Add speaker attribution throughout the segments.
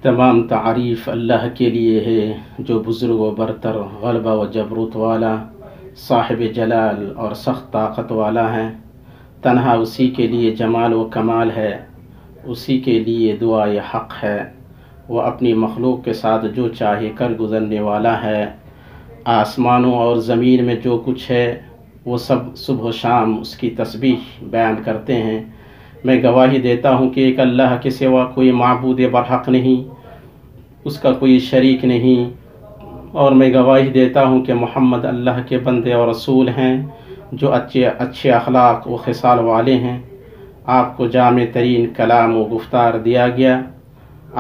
Speaker 1: تمام تعریف اللہ کے لیے ہے جو بزرگ و برتر، غلبہ و جبروت والا، صاحب جلال اور سخت طاقت والا ہے۔ تنہا اسی کے لیے جمال و کمال ہے، اسی کے لیے دعا حق ہے۔ وہ اپنی مخلوق کے ساتھ جو چاہے کر گزرنے والا ہے۔ آسمانوں اور زمین میں جو کچھ ہے وہ سب صبح و شام اس کی تسبیح بیان کرتے ہیں۔ میں گواہی دیتا ہوں کہ ایک اللہ کے سوا کوئی معبود برحق نہیں، اس کا کوئی شریک نہیں، اور میں گواہی دیتا ہوں کہ محمد اللہ کے بندے اور رسول ہیں جو اچھے اخلاق و خصال والے ہیں۔ آپ کو جامع ترین کلام و گفتار دیا گیا،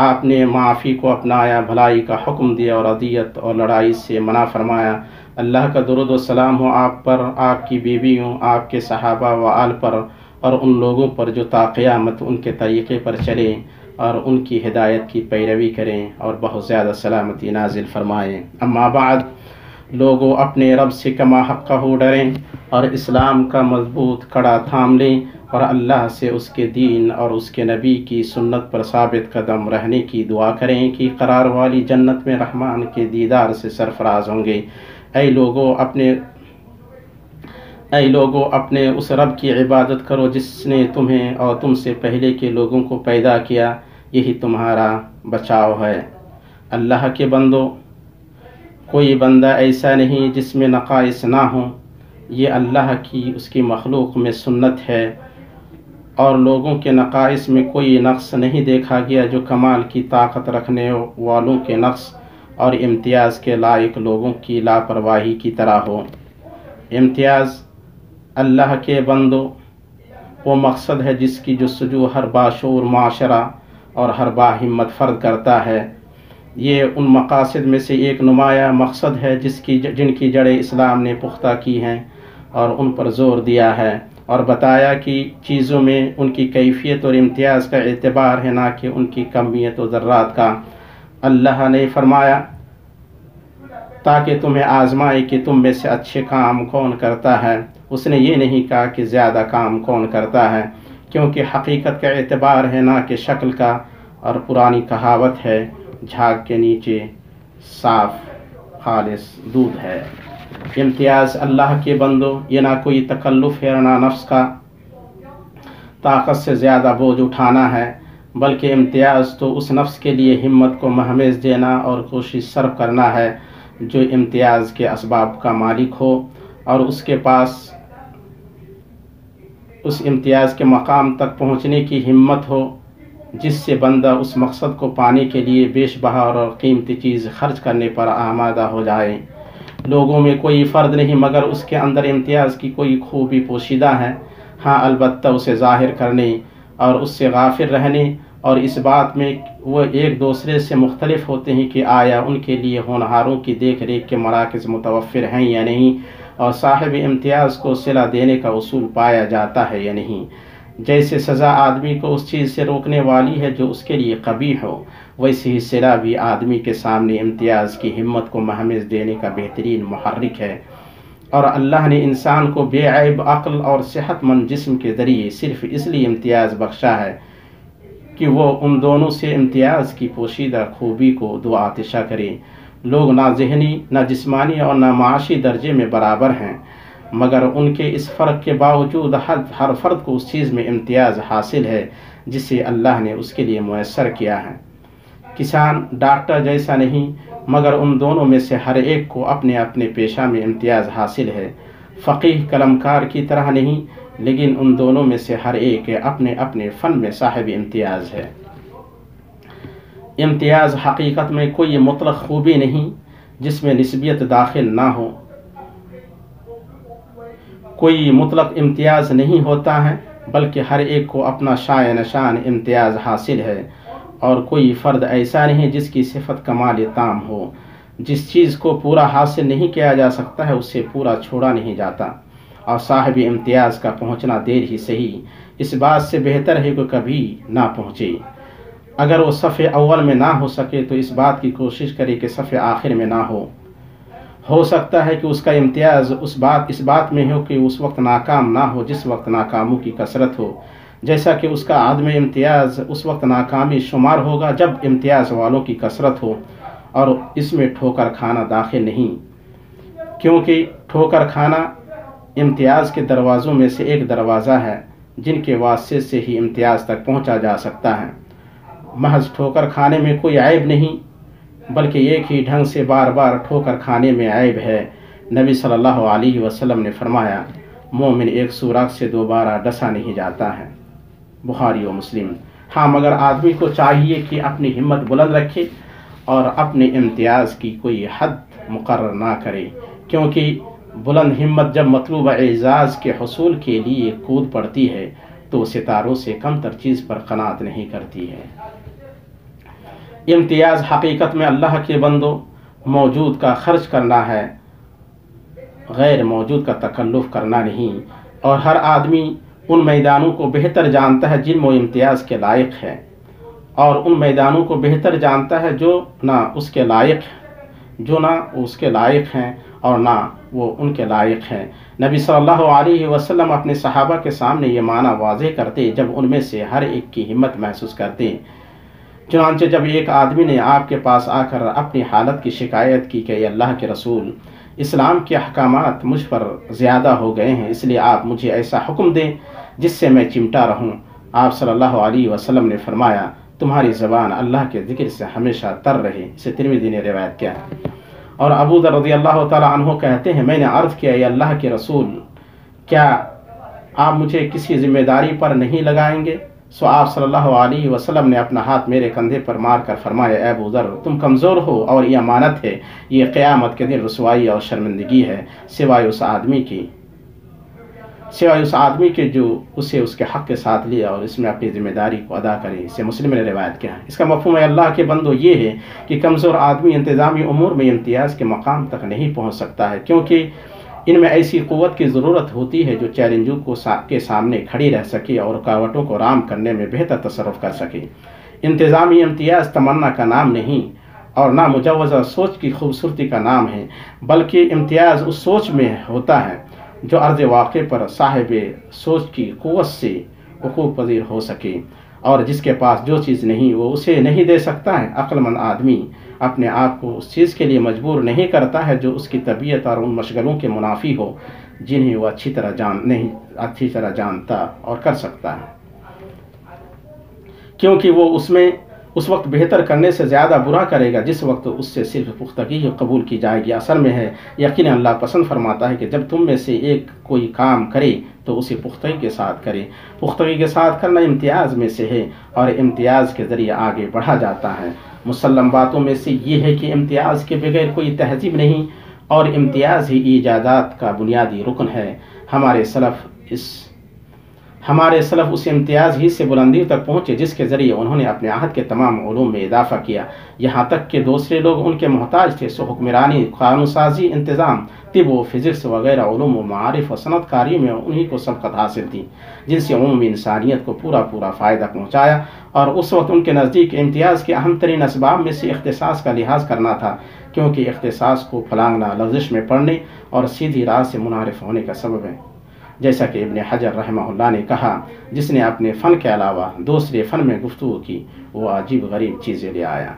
Speaker 1: آپ نے معافی کو اپنایا، بھلائی کا حکم دیا اور اذیت اور لڑائی سے منع فرمایا۔ اللہ کا درود و سلام ہو آپ پر، آپ کی بیویوں، آپ کے صحابہ و آل پر، اور ان لوگوں پر جو تا قیامت ان کے طریقے پر چلیں اور ان کی ہدایت کی پیروی کریں اور بہت زیادہ سلامتی نازل فرمائیں۔ اما بعد، لوگوں اپنے رب سے کما حقہ ڈریں اور اسلام کا مضبوط کڑا تھام لیں، اور اللہ سے اس کے دین اور اس کے نبی کی سنت پر ثابت قدم رہنے کی دعا کریں کہ قرار والی جنت میں رحمان کے دیدار سے سرفراز ہوں گے۔ اے لوگو اپنے اس رب کی عبادت کرو جس نے تمہیں اور تم سے پہلے کے لوگوں کو پیدا کیا، یہی تمہارا بچاؤ ہے۔ اللہ کے بندو، کوئی بندہ ایسا نہیں جس میں نقائص نہ ہوں، یہ اللہ کی اس کی مخلوق میں سنت ہے، اور لوگوں کے نقائص میں کوئی نقص نہیں دیکھا گیا جو کمال کی طاقت رکھنے والوں کے نقص اور امتیاز کے لائق لوگوں کی لاپرواہی کی طرح ہو۔ امتیاز اللہ کے بندو وہ مقصد ہے جس کی جستجو ہر باشعور معاشرہ اور ہر باہمت فرد کرتا ہے۔ یہ ان مقاصد میں سے ایک نمایاں مقصد ہے جن کی جڑیں اسلام نے پختہ کی ہیں اور ان پر زور دیا ہے اور بتایا کہ چیزوں میں ان کی کیفیت اور امتیاز کا اعتبار ہے، نہ کہ ان کی کمیت و ذرات کا۔ اللہ نے فرمایا تاکہ تمہیں آزمائے کہ تم میں سے اچھے کام کون کرتا ہے۔ اس نے یہ نہیں کہا کہ زیادہ کام کون کرتا ہے، کیونکہ حقیقت کا اعتبار ہے نہ کہ شکل کا، اور پرانی کہاوت ہے جھاگ کے نیچے صاف خالص دودھ ہے۔ امتیاز اللہ کے بندو یہ نہ کوئی تکلف ہے، نہ نفس کا طاقت سے زیادہ بوجھ اٹھانا ہے، بلکہ امتیاز تو اس نفس کے لیے ہمت کو مہمیز دینا اور کوشش صرف کرنا ہے جو امتیاز کے اسباب کا مالک ہو اور اس کے پاس اس امتیاز کے مقام تک پہنچنے کی ہمت ہو جس سے بندہ اس مقصد کو پانے کے لیے بیش بہا اور قیمتی چیز خرچ کرنے پر آمادہ ہو جائے۔ لوگوں میں کوئی فرد نہیں مگر اس کے اندر امتیاز کی کوئی خوبی پوشیدہ ہے، ہاں البتہ اسے ظاہر کرنے اور اس سے غافل رہنے اور اس بات میں وہ ایک دوسرے سے مختلف ہوتے ہیں کہ آیا ان کے لیے ہونہاروں کی دیکھ ریکھ کے مراکز متوفر ہیں یا نہیں، اور صاحب امتیاز کو صلہ دینے کا اصول پایا جاتا ہے یا نہیں۔ جیسے سزا آدمی کو اس چیز سے روکنے والی ہے جو اس کے لیے قبیح ہو، ویسے ہی صلہ بھی آدمی کے سامنے امتیاز کی ہمت کو مہمیز دینے کا بہترین محرک ہے۔ اور اللہ نے انسان کو بے عیب عقل اور صحت مند جسم کے ذریعے صرف اس لیے امتیاز بخشا ہے کہ وہ ان دونوں سے امتیاز کی پوشیدہ خوبی کو دو آتشہ کرے۔ لوگ نہ ذہنی، نہ جسمانی اور نہ معاشی درجے میں برابر ہیں، مگر ان کے اس فرق کے باوجود ہر فرد کو اس چیز میں امتیاز حاصل ہے جسے اللہ نے اس کے لیے میسر کیا ہے۔ کسان ڈاکٹر جیسا نہیں، مگر ان دونوں میں سے ہر ایک کو اپنے اپنے پیشہ میں امتیاز حاصل ہے۔ فقیہ قلمکار کی طرح نہیں، لیکن ان دونوں میں سے ہر ایک اپنے اپنے فن میں صاحب امتیاز ہے۔ امتیاز حقیقت میں کوئی مطلق خوبی نہیں جس میں نسبیت داخل نہ ہو۔ کوئی مطلق امتیاز نہیں ہوتا ہے، بلکہ ہر ایک کو اپنا شائع نشان امتیاز حاصل ہے، اور کوئی فرد ایسا نہیں جس کی صفت کمال تام ہو۔ جس چیز کو پورا حاصل نہیں کیا جا سکتا ہے اس سے پورا چھوڑا نہیں جاتا، اور صاحب امتیاز کا پہنچنا دیر ہی صحیح اس بات سے بہتر ہے کہ کبھی نہ پہنچے۔ اگر وہ صف اول میں نہ ہو سکے تو اس بات کی کوشش کرے کہ صف آخر میں نہ ہو سکتا ہے کہ اس کا امتیاز اس بات میں ہو کہ اس وقت ناکام نہ ہو جس وقت ناکاموں کی کثرت ہو۔ جیسا کہ اس کا عدم امتیاز اس وقت ناکامی شمار ہوگا جب امتیاز والوں کی کثرت ہو، اور اس میں ٹھوکر کھانا داخل نہیں، کیونکہ ٹھوکر کھانا امتیاز کے دروازوں میں سے ایک دروازہ ہے جن کے واسطے سے ہی امتیاز تک پہنچا جا سکتا ہے۔ محض ٹھوکر کھانے میں کوئی عیب نہیں، بلکہ ایک ہی ڈھنگ سے بار بار ٹھوکر کھانے میں عیب ہے۔ نبی صلی اللہ علیہ وسلم نے فرمایا، مومن ایک سوراخ سے دوبارہ ڈسا نہیں جاتا ہے، بخاری و مسلم۔ ہاں، مگر آدمی کو چاہیے کہ اپنی ہمت بلند رکھے اور اپنے امتیاز کی کوئی حد مقرر نہ کرے، کیونکہ بلند ہمت جب مطلوب اعزاز کے حصول کے لیے کود پڑتی ہے تو ستاروں سے کم تر چیز پر قناعت نہیں کرتی ہے۔ امتیاز حقیقت میں اللہ کے بندوں موجود کا خرچ کرنا ہے، غیر موجود کا تکلف کرنا نہیں، اور ہر آدمی ان میدانوں کو بہتر جانتا ہے جن وہ امتیاز کے لائق ہے، اور ان میدانوں کو بہتر جانتا ہے جو نہ اس کے لائق ہیں اور نہ وہ ان کے لائق ہیں۔ نبی صلی اللہ علیہ وسلم اپنے صحابہ کے سامنے یہ معنی واضح کرتے جب ان میں سے ہر ایک کی ہمت محسوس کرتے۔ چنانچہ جب ایک آدمی نے آپ کے پاس آ کر اپنی حالت کی شکایت کی کہ اے اللہ کے رسول، اسلام کے احکامات مجھ پر زیادہ ہو گئے ہیں، اس لیے آپ مجھے ایسا حکم دیں جس سے میں چمٹا رہوں۔ آپ صلی اللہ علیہ وسلم نے فرمایا، تمہاری زبان اللہ کے ذکر سے ہمیشہ تر رہے۔ اسے ترمذی نے روایت کیا ہے۔ اور ابو ذر رضی اللہ تعالیٰ عنہ کہتے ہیں، میں نے عرض کیا، اے اللہ کے رسول، کیا آپ مجھے کسی ذمہ داری پر نہیں لگائیں گے؟ سو آپ صلی اللہ علیہ وسلم نے اپنا ہاتھ میرے کندھے پر مار کر فرمایا، اے ابو ذر، تم کمزور ہو اور یہ امانت ہے، یہ قیامت کے دن رسوائی اور شرمندگی ہے، سوائے اس آدمی کے جو اسے اس کے حق کے ساتھ لیا اور اس میں اپنی ذمہ داری کو ادا کرے۔ اسے مسلم نے روایت کیا ہے۔ اس کا مفہوم ہے اللہ کے بندو یہ ہے کہ کمزور آدمی انتظامی امور میں امتیاز کے مقام تک نہیں پہنچ سکتا ہے، کیونکہ ان میں ایسی قوت کی ضرورت ہوتی ہے جو چیلنجوں کے سامنے کھڑی رہ سکے اور رکاوٹوں کو رام کرنے میں بہتر تصرف کر سکے۔ انتظامی امتیاز تمنا کا نام نہیں اور نہ مجوزہ سوچ کی خوبصورتی کا نام ہے، بلکہ امتیاز اس سوچ میں ہوتا ہے جو عرض واقع پر صاحب سوچ کی قوت سے وقوع پذیر ہو سکے، اور جس کے پاس جو چیز نہیں وہ اسے نہیں دے سکتا ہے۔ عقل مند آدمی اپنے آپ کو اس چیز کے لیے مجبور نہیں کرتا ہے جو اس کی طبیعت اور ان مشغلوں کے منافی ہو جنہیں وہ اچھی طرح جانتا اور کر سکتا ہے، کیونکہ وہ اس وقت بہتر کرنے سے زیادہ برا کرے گا جس وقت اس سے صرف پختگی قبول کی جائے گی۔ اثر میں ہے، یقیناً اللہ پسند فرماتا ہے کہ جب تم میں سے ایک کوئی کام کرے تو اسے پختگی کے ساتھ کرے۔ پختگی کے ساتھ کرنا امتیاز میں سے ہے اور امتیاز کے ذریعے آگے بڑھا جاتا ہے۔ مسلم باتوں میں سے یہ ہے کہ امتیاز کے بغیر کوئی تہذیب نہیں، اور امتیاز ہی ایجادات کا بنیادی رکن ہے۔ ہمارے سلف اس امتیاز ہی سے بلندیوں تک پہنچے جس کے ذریعے انہوں نے اپنے عہد کے تمام علوم میں اضافہ کیا، یہاں تک کہ دوسرے لوگ ان کے محتاج تھے۔ سو حکمرانی، قانون سازی، انتظام، طب و فزکس وغیرہ علوم و معارف و صنعت کاری میں انہی کو سبقت حاصل تھی جن سے عمومی انسانیت کو پورا فائدہ پہنچایا، اور اس وقت ان کے نزدیک امتیاز کے اہم ترین اسباب میں سے اختصاص کا لحاظ کرنا تھا، کیونکہ اختصاص کو پھلانگنا لغزش میں پڑنے اور سیدھی راہ سے منحرف ہونے کا سبب ہے۔ جیسا کہ ابن حجر رحمہ اللہ نے کہا، جس نے اپنے فن کے علاوہ دوسرے فن میں گفتگو کی وہ عجیب غریب چیزیں لے آیا۔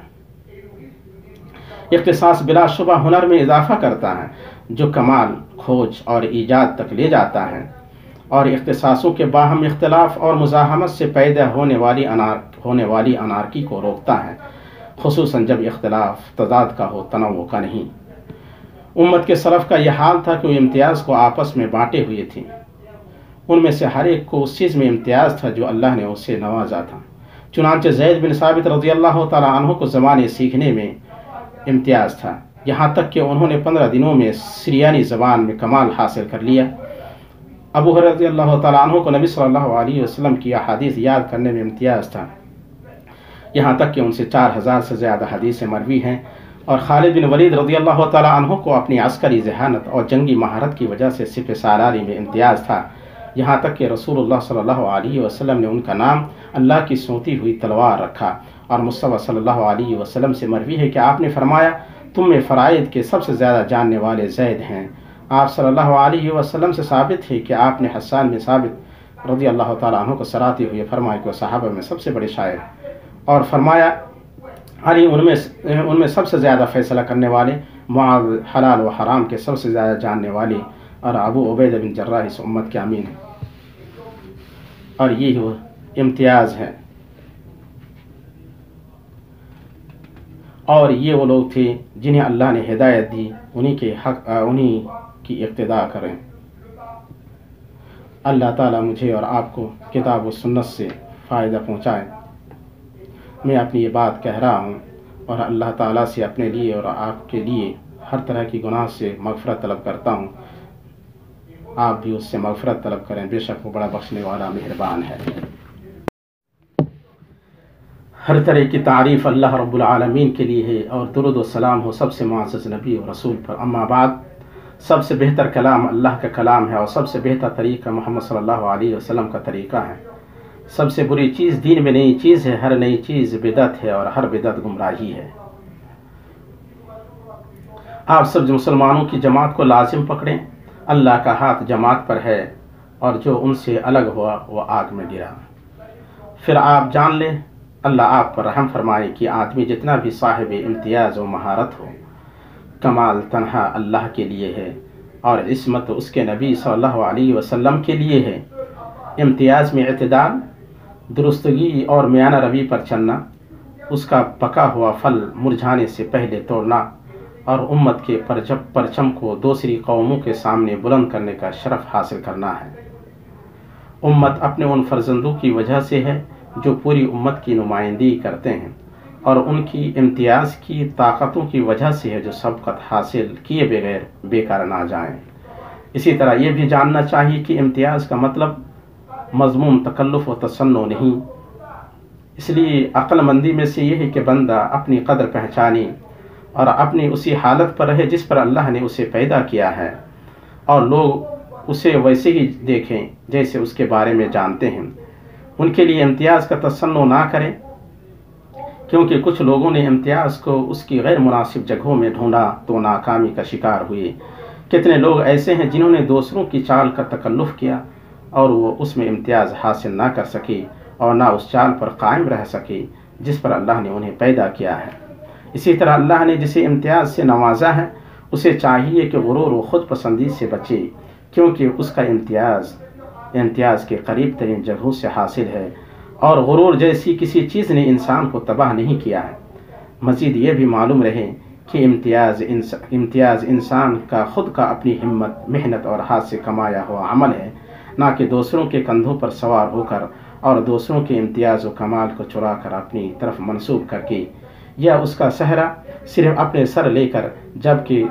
Speaker 1: اختصاص بلا شبہ ہنر میں اضافہ کرتا ہے جو کمال، کھوج اور ایجاد تک لے جاتا ہے، اور اختصاصوں کے باہم اختلاف اور مزاحمت سے پیدا ہونے والی انارکی کو روکتا ہے، خصوصاً جب اختلاف تضاد کا ہو، تنوع کا نہیں۔ امت کے سلف کا یہ حال تھا کہ وہ امتیاز کو آپس میں بانٹے ہوئے تھے، ان میں سے ہر ایک کو اس چیز میں امتیاز تھا جو اللہ نے اسے نوازا تھا۔ چنانچہ زید بن ثابت رضی اللہ تعالیٰ عنہ کو زبان سیکھنے میں امتیاز تھا، یہاں تک کہ انہوں نے 15 دنوں میں سریانی زبان میں کمال حاصل کر لیا۔ ابو ہریرہ رضی اللہ تعالیٰ عنہ کو نبی صلی اللہ علیہ وسلم کی احادیث یاد کرنے میں امتیاز تھا، یہاں تک کہ ان سے 4000 سے زیادہ حدیثیں مروی ہیں۔ اور خالد بن ولید رضی اللہ تعالیٰ عنہ کو اپنی عسکری ذہانت اور جنگی مہارت کی وجہ سے سپہ سالاری میں امتیاز تھا، یہاں تک کہ رسول اللہ صلی اللہ علیہ وسلم نے ان کا نام اللہ کی سونتی ہوئی تلوار رکھا، اور مصطفیٰ صلی اللہ علیہ وسلم سے مروی ہے کہ آپ نے فرمایا، تم میں فرائض کے سب سے زیادہ جاننے والے زید ہیں۔ آپ صلی اللہ علیہ وسلم سے ثابت ہے کہ آپ نے حسان بن ثابت رضی اللہ تعالیٰ عنہ کو سراہتے ہوئے فرمایا کہ وہ صحابہ میں سب سے بڑے شاعر، اور فرمایا علی ان میں سب سے زیادہ فیصلہ کرنے والے، معاذ حلال و حرام کے سب سے زیادہ جاننے والے، اور ابو عبیدہ بن جراح اس امت کے امین ہیں۔ اور یہ وہ امتیاز ہے، اور یہ وہ لوگ تھے جنہیں اللہ نے ہدایت دی، انہی کی اقتداء کریں۔ اللہ تعالیٰ مجھے اور آپ کو کتاب و سنت سے فائدہ پہنچائے۔ میں اپنی یہ بات کہہ رہا ہوں، اور اللہ تعالیٰ سے اپنے لیے اور آپ کے لیے ہر طرح کی گناہ سے مغفرت طلب کرتا ہوں۔ آپ بھی اس سے مغفرت طلب کریں، بے شک وہ بڑا بخشنے والا مہربان ہے۔ ہر طرح کی تعریف اللہ رب العالمین کے لیے ہے، اور درود و سلام ہو سب سے معزز نبی و رسول پر۔ اما بعد، سب سے بہتر کلام اللہ کا کلام ہے، اور سب سے بہتر طریقہ محمد صلی اللہ علیہ وسلم کا طریقہ ہے۔ سب سے بری چیز دین میں نئی چیز ہے، ہر نئی چیز بدعت ہے، اور ہر بدعت گمراہی ہے۔ آپ سب مسلمانوں کی جماعت کو لازم پکڑیں، اللہ کا ہاتھ جماعت پر ہے، اور جو ان سے الگ ہوا وہ آگ میں گرا۔ پھر آپ جان لیں، اللہ آپ پر رحم فرمائے کہ آدمی جتنا بھی صاحب امتیاز و مہارت ہو، کمال تنہا اللہ کے لیے ہے، اور عصمت اس کے نبی صلی اللہ علیہ وسلم کے لیے ہے۔ امتیاز میں اعتدال، درستگی اور میانہ روی پر چلنا، اس کا پکا ہوا پھل مرجھانے سے پہلے توڑنا، اور امت کے پرچم کو دوسری قوموں کے سامنے بلند کرنے کا شرف حاصل کرنا ہے۔ امت اپنے ان فرزندوں کی وجہ سے ہے جو پوری امت کی نمائندگی کرتے ہیں، اور ان کی امتیاز کی طاقتوں کی وجہ سے ہے جو سبقت حاصل کیے بغیر بیکار نہ جائیں۔ اسی طرح یہ بھی جاننا چاہیے کہ امتیاز کا مطلب مضموم تکلف و تصنع نہیں۔ اس لیے عقل مندی میں سے یہ ہے کہ بندہ اپنی قدر پہچانے، اور اپنی اسی حالت پر رہے جس پر اللہ نے اسے پیدا کیا ہے، اور لوگ اسے ویسے ہی دیکھیں جیسے اس کے بارے میں جانتے ہیں۔ ان کے لیے امتیاز کا تصنع نہ کریں، کیونکہ کچھ لوگوں نے امتیاز کو اس کی غیر مناسب جگہوں میں ڈھونڈا تو ناکامی کا شکار ہوئے۔ کتنے لوگ ایسے ہیں جنہوں نے دوسروں کی چال کا تکلف کیا، اور وہ اس میں امتیاز حاصل نہ کر سکے، اور نہ اس چال پر قائم رہ سکے جس پر اللہ نے انہیں پیدا کیا ہے۔ اسی طرح اللہ نے جسے امتیاز سے نوازا ہے، اسے چاہیے کہ غرور و خود پسندی سے بچے، کیونکہ اس کا امتیاز کے قریب ترین جگہوں سے حاصل ہے، اور غرور جیسی کسی چیز نے انسان کو تباہ نہیں کیا ہے۔ مزید یہ بھی معلوم رہے کہ امتیاز انسان کا خود کا اپنی ہمت، محنت اور ہاتھ سے کمایا ہوا عمل ہے، نہ کہ دوسروں کے کندھوں پر سوار ہو کر اور دوسروں کے امتیاز و کمال کو چرا کر اپنی طرف منسوب کر کے، یا اس کا سہرا صرف اپنے سر لے کر، جبکہ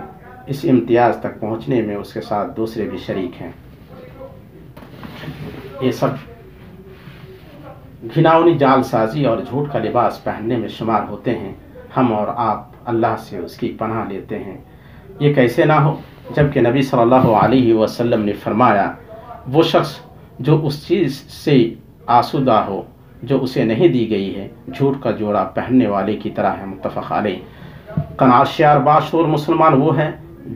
Speaker 1: اس امتیاز تک پہنچنے میں اس کے ساتھ دوسرے بھی شریک ہیں۔ یہ سب گھناؤنی جال سازی اور جھوٹ کا لباس پہننے میں شمار ہوتے ہیں۔ ہم اور آپ اللہ سے اس کی پناہ لیتے ہیں۔ یہ کیسے نہ ہو جبکہ نبی صلی اللہ علیہ وسلم نے فرمایا، وہ شخص جو اس چیز سے آسودہ ہو جو اسے نہیں دی گئی ہے، جھوٹ کا جوڑا پہننے والے کی طرح ہے۔ متفق علیہ۔ قناعتشار باشعور مسلمان وہ ہیں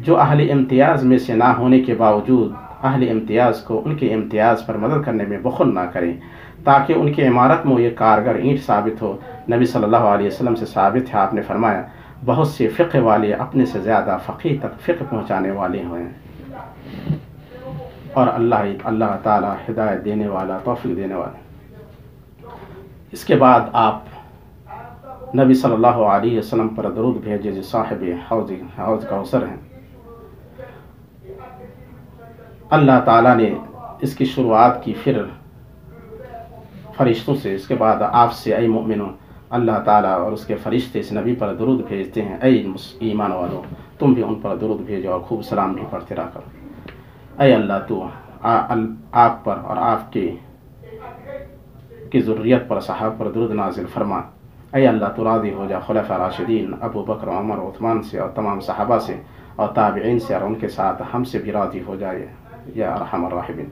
Speaker 1: جو اہل امتیاز میں سے نہ ہونے کے باوجود اہل امتیاز کو ان کے امتیاز پر مدد کرنے میں بخل نہ کریں، تاکہ ان کی عمارت میں یہ کارگر اینٹ ثابت ہو۔ نبی صلی اللہ علیہ وسلم سے ثابت ہے، آپ نے فرمایا، بہت سے فقہ والے اپنے سے زیادہ فقیہ تک فقہ پہنچانے والے ہوئے ہیں، اور اللہ تعالی ہدایت دینے والا، توفیق دینے والا۔ اس کے بعد آپ نبی صلی اللہ علیہ وسلم پر درود بھیجے جو صاحب حوض کوثر ہیں۔ اللہ تعالیٰ نے اس کی شروعات کی پھر فرشتوں سے، اس کے بعد آپ سے، اے مومنوں، اللہ تعالیٰ اور اس کے فرشتے اس نبی پر درود بھیجتے ہیں، اے ایمان والو تم بھی ان پر درود بھیجو اور خوب سلام بھی پڑھتے رہا کرو۔ اے اللہ تو آپ پر اور آپ کی ذریت پر، صحابہ پر درود نازل فرما۔ اے اللہ تو راضی ہو جا خلفاء راشدین ابو بکر، عمر، عثمان سے اور تمام صحابہ سے اور تابعین سے، اور ان کے ساتھ ہم سے بھی راضی ہو جائے یا ارحم الراحمین۔